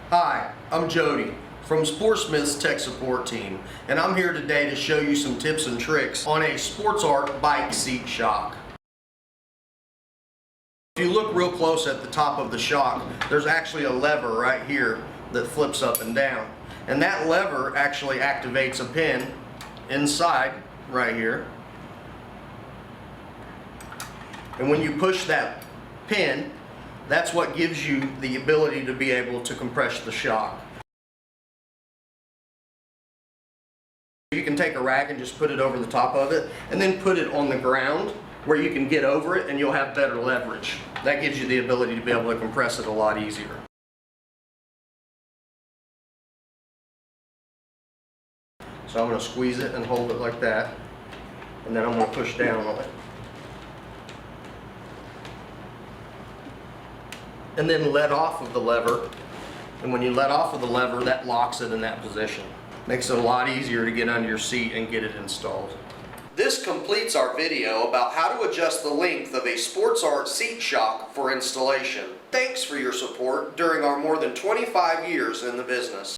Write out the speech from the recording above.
Hi, I'm Jody from SportsArt's tech support team, and I'm here today to show you some tips and tricks on a SportsArt bike seat shock. If you look real close at the top of the shock, there's actually a lever right here that flips up and down. And that lever actually activates a pin inside right here. And when you push that pin, that's what gives you the ability to be able to compress the shock. You can take a rag and just put it over the top of it and then put it on the ground where you can get over it and you'll have better leverage. That gives you the ability to be able to compress it a lot easier. So I'm going to squeeze it and hold it like that, and then I'm going to push down on it. And then let off of the lever, and when you let off of the lever, that locks it in that position. Makes it a lot easier to get under your seat and get it installed. This completes our video about how to adjust the length of a SportsArt seat shock for installation. Thanks for your support during our more than 25 years in the business.